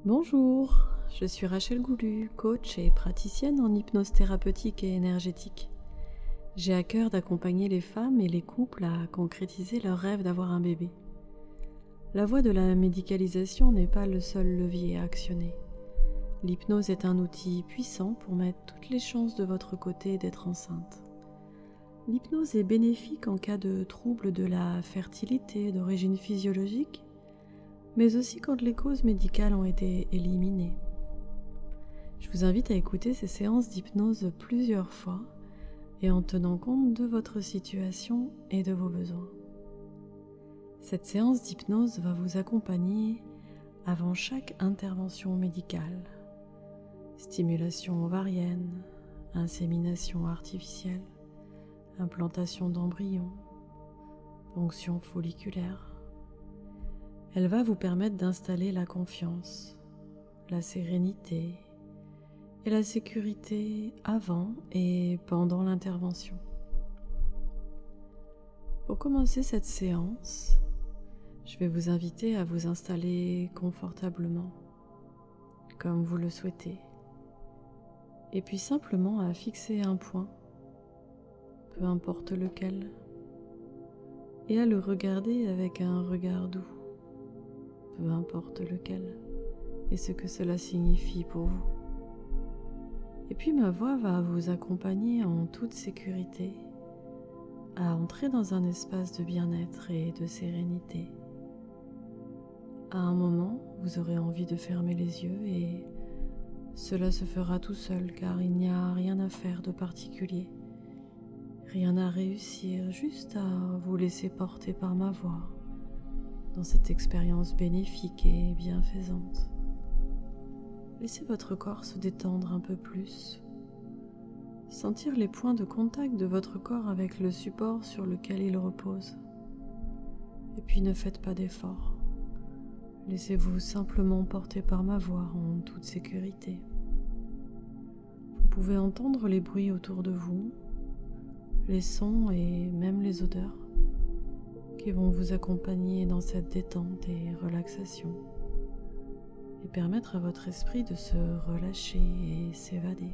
Bonjour, je suis Rachel Goulu, coach et praticienne en hypnose thérapeutique et énergétique. J'ai à cœur d'accompagner les femmes et les couples à concrétiser leur rêve d'avoir un bébé. La voie de la médicalisation n'est pas le seul levier à actionner. L'hypnose est un outil puissant pour mettre toutes les chances de votre côté d'être enceinte. L'hypnose est bénéfique en cas de troubles de la fertilité d'origine physiologique, mais aussi quand les causes médicales ont été éliminées. Je vous invite à écouter ces séances d'hypnose plusieurs fois et en tenant compte de votre situation et de vos besoins. Cette séance d'hypnose va vous accompagner avant chaque intervention médicale. Stimulation ovarienne, insémination artificielle, implantation d'embryons, ponction folliculaire. Elle va vous permettre d'installer la confiance, la sérénité et la sécurité avant et pendant l'intervention. Pour commencer cette séance, je vais vous inviter à vous installer confortablement, comme vous le souhaitez, et puis simplement à fixer un point, peu importe lequel, et à le regarder avec un regard doux, peu importe lequel, et ce que cela signifie pour vous. Et puis ma voix va vous accompagner en toute sécurité à entrer dans un espace de bien-être et de sérénité. À un moment, vous aurez envie de fermer les yeux et cela se fera tout seul car il n'y a rien à faire de particulier. Rien à réussir, juste à vous laisser porter par ma voix dans cette expérience bénéfique et bienfaisante. Laissez votre corps se détendre un peu plus, sentir les points de contact de votre corps avec le support sur lequel il repose. Et puis ne faites pas d'efforts, laissez-vous simplement porter par ma voix en toute sécurité. Vous pouvez entendre les bruits autour de vous, les sons et même les odeurs qui vont vous accompagner dans cette détente et relaxation et permettre à votre esprit de se relâcher et s'évader.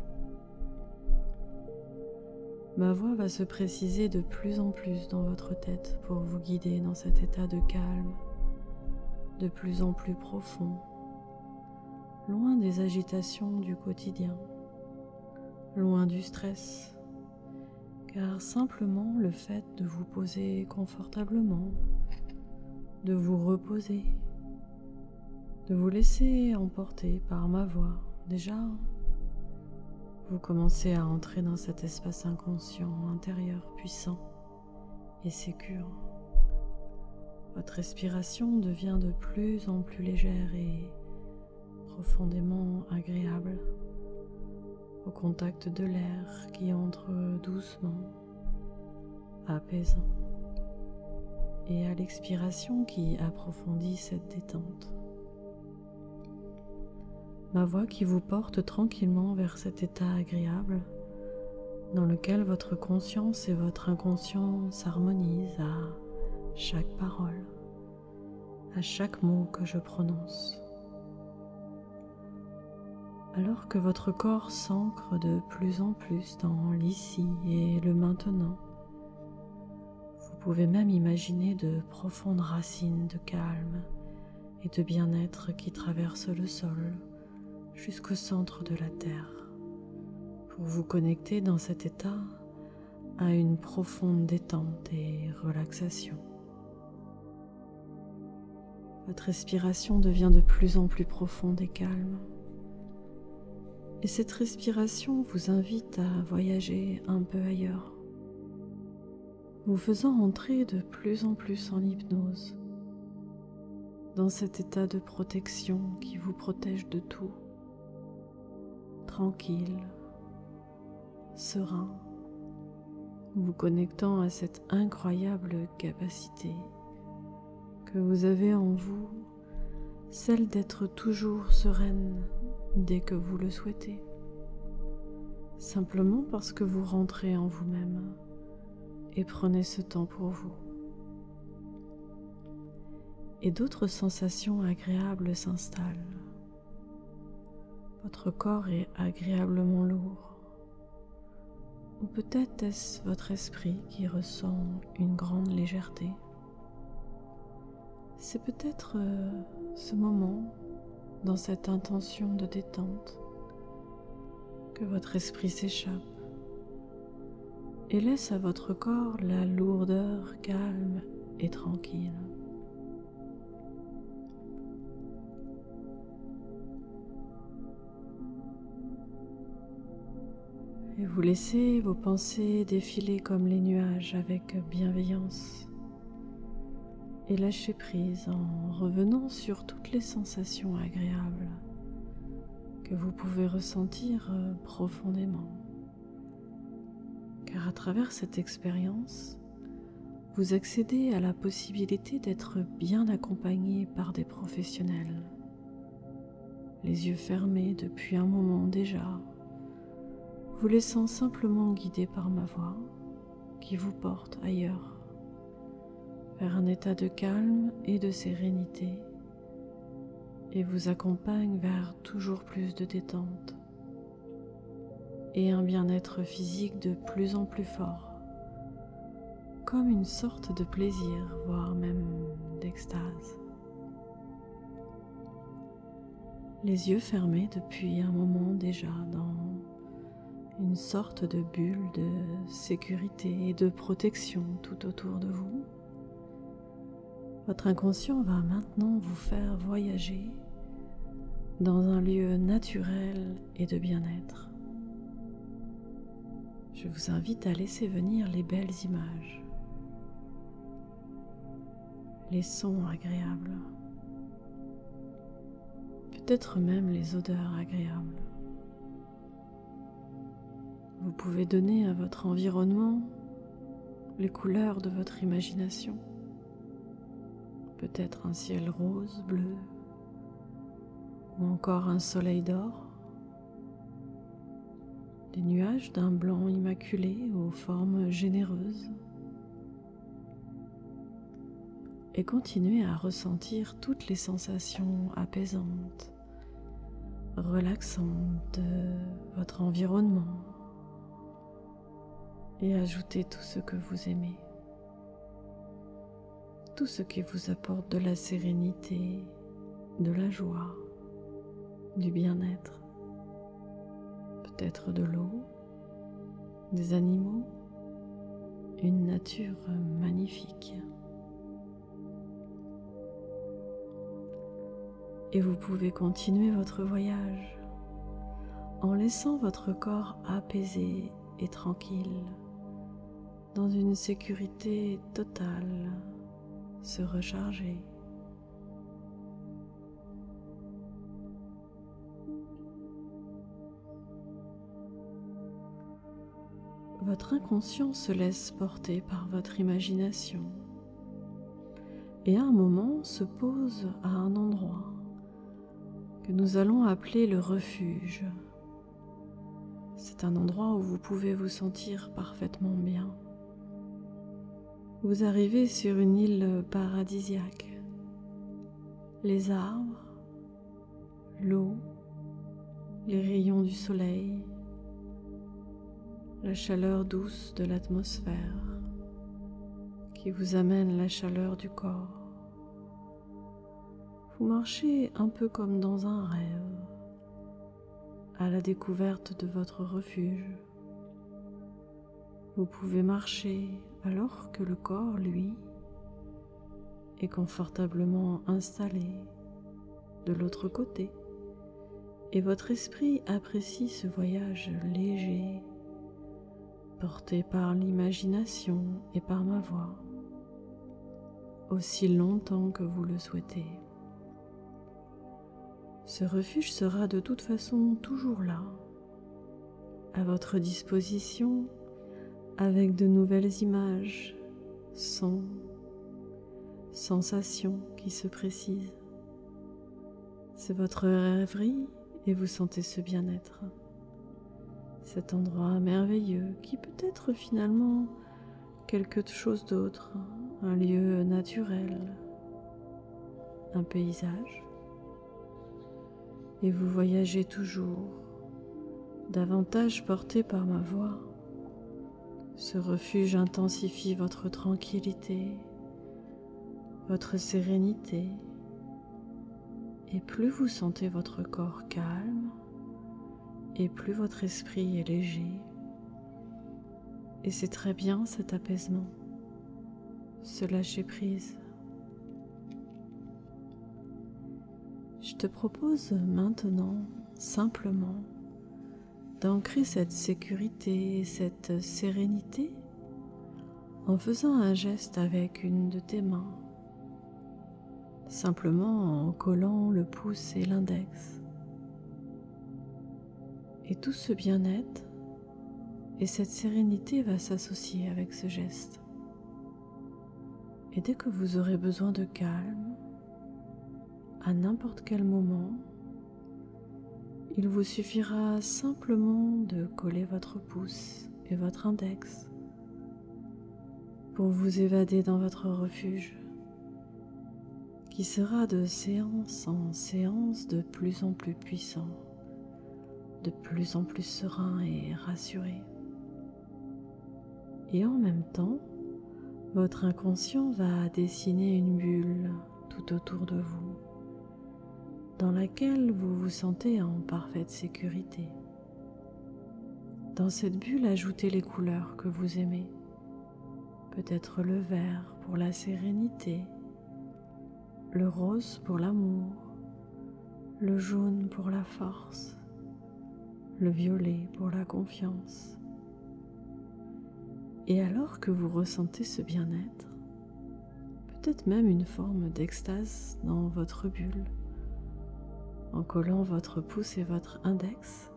Ma voix va se préciser de plus en plus dans votre tête pour vous guider dans cet état de calme, de plus en plus profond, loin des agitations du quotidien, loin du stress, car simplement le fait de vous poser confortablement, de vous reposer, de vous laisser emporter par ma voix, déjà, vous commencez à entrer dans cet espace inconscient intérieur puissant et sécure. Votre respiration devient de plus en plus légère et profondément agréable au contact de l'air qui entre doucement, apaisant, et à l'expiration qui approfondit cette détente. Ma voix qui vous porte tranquillement vers cet état agréable dans lequel votre conscience et votre inconscient s'harmonisent à chaque parole, à chaque mot que je prononce. Alors que votre corps s'ancre de plus en plus dans l'ici et le maintenant, vous pouvez même imaginer de profondes racines de calme et de bien-être qui traversent le sol jusqu'au centre de la terre, pour vous connecter dans cet état à une profonde détente et relaxation. Votre respiration devient de plus en plus profonde et calme. Et cette respiration vous invite à voyager un peu ailleurs, vous faisant entrer de plus en plus en hypnose, dans cet état de protection qui vous protège de tout, tranquille, serein, vous connectant à cette incroyable capacité que vous avez en vous, celle d'être toujours sereine dès que vous le souhaitez, simplement parce que vous rentrez en vous-même et prenez ce temps pour vous. Et d'autres sensations agréables s'installent, Votre corps est agréablement lourd. Ou peut-être est-ce votre esprit qui ressent une grande légèreté. C'est peut-être ce moment, dans cette intention de détente, que votre esprit s'échappe et laisse à votre corps la lourdeur calme et tranquille. Et vous laissez vos pensées défiler comme les nuages avec bienveillance et lâchez prise en revenant sur toutes les sensations agréables que vous pouvez ressentir profondément. Car à travers cette expérience, vous accédez à la possibilité d'être bien accompagné par des professionnels, les yeux fermés depuis un moment déjà, vous laissant simplement guider par ma voix qui vous porte ailleurs, vers un état de calme et de sérénité et vous accompagne vers toujours plus de détente et un bien-être physique de plus en plus fort, comme une sorte de plaisir, voire même d'extase. Les yeux fermés depuis un moment déjà dans une sorte de bulle de sécurité et de protection tout autour de vous. Votre inconscient va maintenant vous faire voyager dans un lieu naturel et de bien-être. Je vous invite à laisser venir les belles images, les sons agréables, peut-être même les odeurs agréables. Vous pouvez donner à votre environnement les couleurs de votre imagination. Peut-être un ciel rose, bleu, ou encore un soleil d'or, des nuages d'un blanc immaculé aux formes généreuses. Et continuez à ressentir toutes les sensations apaisantes, relaxantes de votre environnement. Et ajoutez tout ce que vous aimez, tout ce qui vous apporte de la sérénité, de la joie, du bien-être, peut-être de l'eau, des animaux, une nature magnifique. Et vous pouvez continuer votre voyage en laissant votre corps apaisé et tranquille, dans une sécurité totale, se recharger. Votre inconscient se laisse porter par votre imagination et à un moment se pose à un endroit que nous allons appeler le refuge. C'est un endroit où vous pouvez vous sentir parfaitement bien. Vous arrivez sur une île paradisiaque. Les arbres, l'eau, les rayons du soleil, la chaleur douce de l'atmosphère qui vous amène la chaleur du corps. Vous marchez un peu comme dans un rêve, à la découverte de votre refuge. Vous pouvez marcher alors que le corps, lui, est confortablement installé de l'autre côté et votre esprit apprécie ce voyage léger, porté par l'imagination et par ma voix, aussi longtemps que vous le souhaitez. Ce refuge sera de toute façon toujours là, à votre disposition, avec de nouvelles images, sons, sensations qui se précisent. C'est votre rêverie et vous sentez ce bien-être. Cet endroit merveilleux qui peut être finalement quelque chose d'autre, un lieu naturel, un paysage, et vous voyagez toujours davantage porté par ma voix. Ce refuge intensifie votre tranquillité, votre sérénité, et plus vous sentez votre corps calme, et plus votre esprit est léger. Et c'est très bien cet apaisement, ce lâcher-prise. Je te propose maintenant simplement d'ancrer cette sécurité et cette sérénité en faisant un geste avec une de tes mains, simplement en collant le pouce et l'index. Et tout ce bien-être et cette sérénité va s'associer avec ce geste. Et dès que vous aurez besoin de calme, à n'importe quel moment, il vous suffira simplement de coller votre pouce et votre index pour vous évader dans votre refuge, qui sera de séance en séance de plus en plus puissant, de plus en plus serein et rassuré. Et en même temps, votre inconscient va dessiner une bulle tout autour de vous, dans laquelle vous vous sentez en parfaite sécurité. Dans cette bulle, ajoutez les couleurs que vous aimez. Peut-être le vert pour la sérénité, le rose pour l'amour, le jaune pour la force, le violet pour la confiance. Et alors que vous ressentez ce bien-être, peut-être même une forme d'extase dans votre bulle, en collant votre pouce et votre index,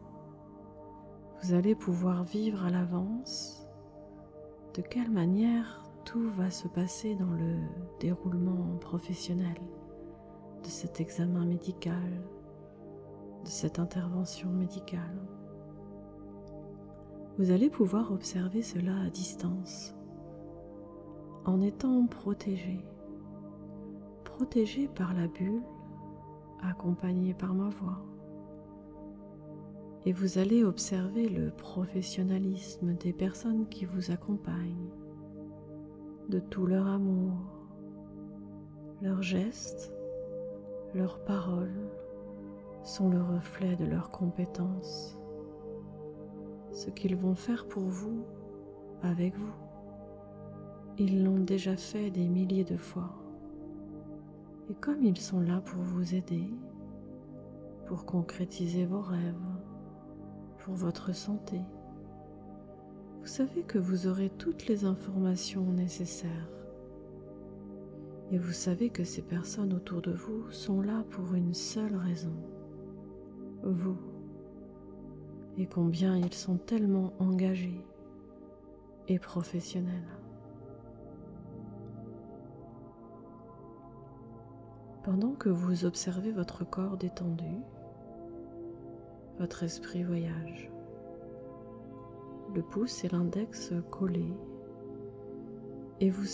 vous allez pouvoir vivre à l'avance de quelle manière tout va se passer dans le déroulement professionnel de cet examen médical, de cette intervention médicale. Vous allez pouvoir observer cela à distance, en étant protégé par la bulle, accompagné par ma voix. Et vous allez observer le professionnalisme des personnes qui vous accompagnent, de tout leur amour, leurs gestes, leurs paroles sont le reflet de leurs compétences. Ce qu'ils vont faire pour vous, avec vous, ils l'ont déjà fait des milliers de fois. Et comme ils sont là pour vous aider, pour concrétiser vos rêves, pour votre santé, vous savez que vous aurez toutes les informations nécessaires. Et vous savez que ces personnes autour de vous sont là pour une seule raison, vous. Et combien ils sont tellement engagés et professionnels. Pendant que vous observez votre corps détendu, votre esprit voyage, le pouce et l'index collés, et vous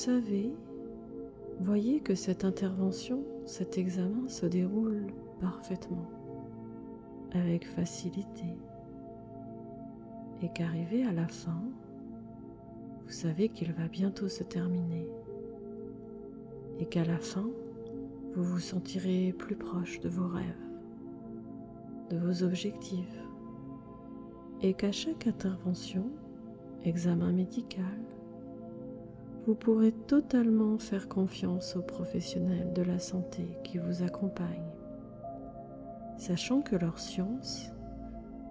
voyez que cette intervention, cet examen se déroule parfaitement, avec facilité. Et qu'arrivé à la fin, vous savez qu'il va bientôt se terminer et qu'à la fin, vous vous sentirez plus proche de vos rêves, de vos objectifs et qu'à chaque intervention, examen médical, vous pourrez totalement faire confiance aux professionnels de la santé qui vous accompagnent, sachant que leur science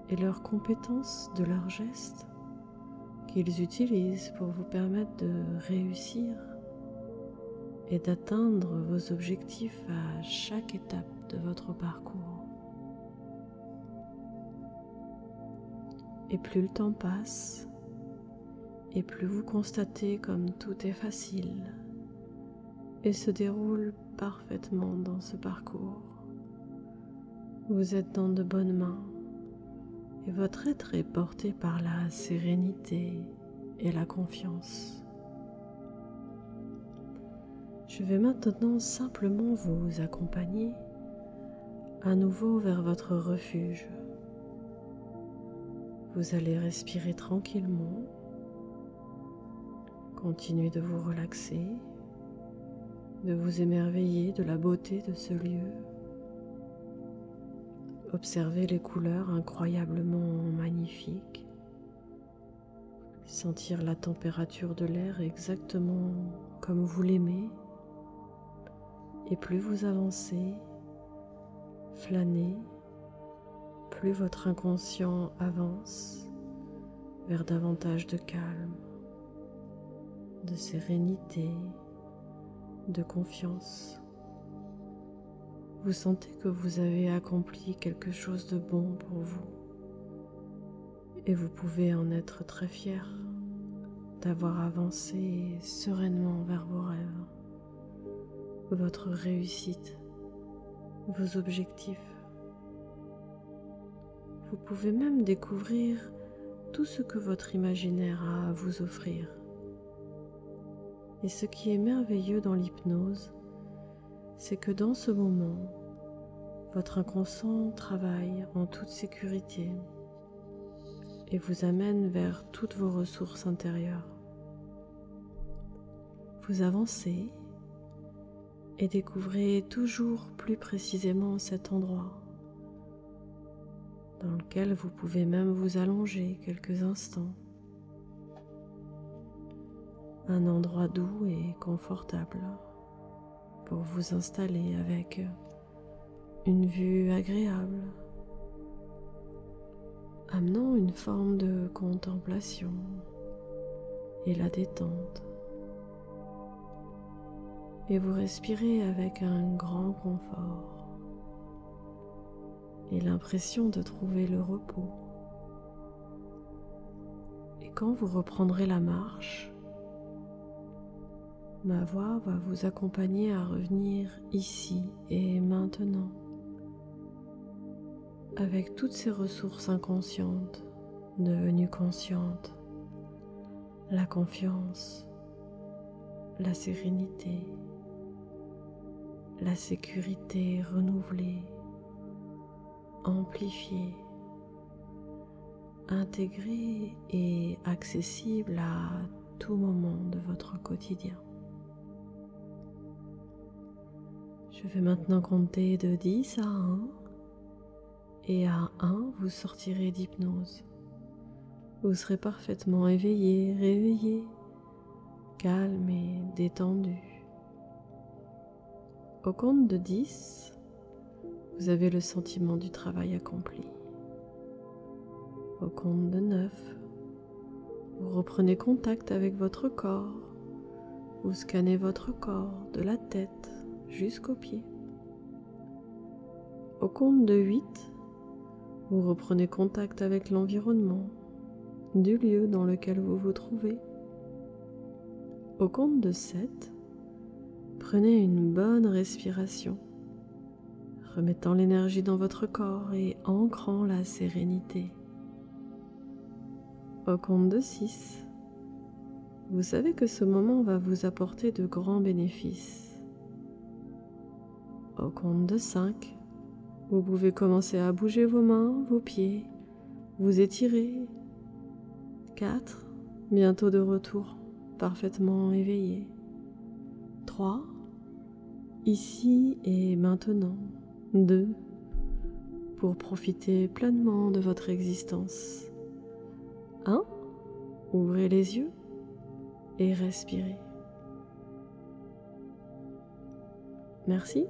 et leurs compétences de leurs gestes qu'ils utilisent pour vous permettre de réussir et d'atteindre vos objectifs à chaque étape de votre parcours. Et plus le temps passe, et plus vous constatez comme tout est facile et se déroule parfaitement dans ce parcours. Vous êtes dans de bonnes mains. Et votre être est porté par la sérénité et la confiance. Je vais maintenant simplement vous accompagner à nouveau vers votre refuge. Vous allez respirer tranquillement. Continuez de vous relaxer, de vous émerveiller de la beauté de ce lieu. Observez les couleurs incroyablement magnifiques. Sentir la température de l'air exactement comme vous l'aimez. Et plus vous avancez, flânez, plus votre inconscient avance vers davantage de calme, de sérénité, de confiance. Vous sentez que vous avez accompli quelque chose de bon pour vous et vous pouvez en être très fier d'avoir avancé sereinement vers vos rêves, votre réussite, vos objectifs. Vous pouvez même découvrir tout ce que votre imaginaire a à vous offrir. Et ce qui est merveilleux dans l'hypnose, c'est que dans ce moment, votre inconscient travaille en toute sécurité et vous amène vers toutes vos ressources intérieures. Vous avancez et découvrez toujours plus précisément cet endroit dans lequel vous pouvez même vous allonger quelques instants. Un endroit doux et confortable pour vous installer avec une vue agréable, amenant une forme de contemplation et la détente. Et vous respirez avec un grand confort et l'impression de trouver le repos. Et quand vous reprendrez la marche, ma voix va vous accompagner à revenir ici et maintenant, avec toutes ces ressources inconscientes devenues conscientes, la confiance, la sérénité, la sécurité renouvelée, amplifiée, intégrée et accessible à tout moment de votre quotidien. Je vais maintenant compter de 10 à 1 et à 1 vous sortirez d'hypnose. Vous serez parfaitement éveillé, réveillé, calme et détendu. Au compte de 10, vous avez le sentiment du travail accompli. Au compte de 9, vous reprenez contact avec votre corps. Vous scannez votre corps de la tête jusqu'aux pieds. Au compte de 8, vous reprenez contact avec l'environnement du lieu dans lequel vous vous trouvez. Au compte de 7, prenez une bonne respiration, remettant l'énergie dans votre corps et ancrant la sérénité. Au compte de 6, vous savez que ce moment va vous apporter de grands bénéfices. Au compte de 5, vous pouvez commencer à bouger vos mains, vos pieds, vous étirer. 4, bientôt de retour, parfaitement éveillé. 3, ici et maintenant. 2, pour profiter pleinement de votre existence. 1, ouvrez les yeux et respirez. Merci.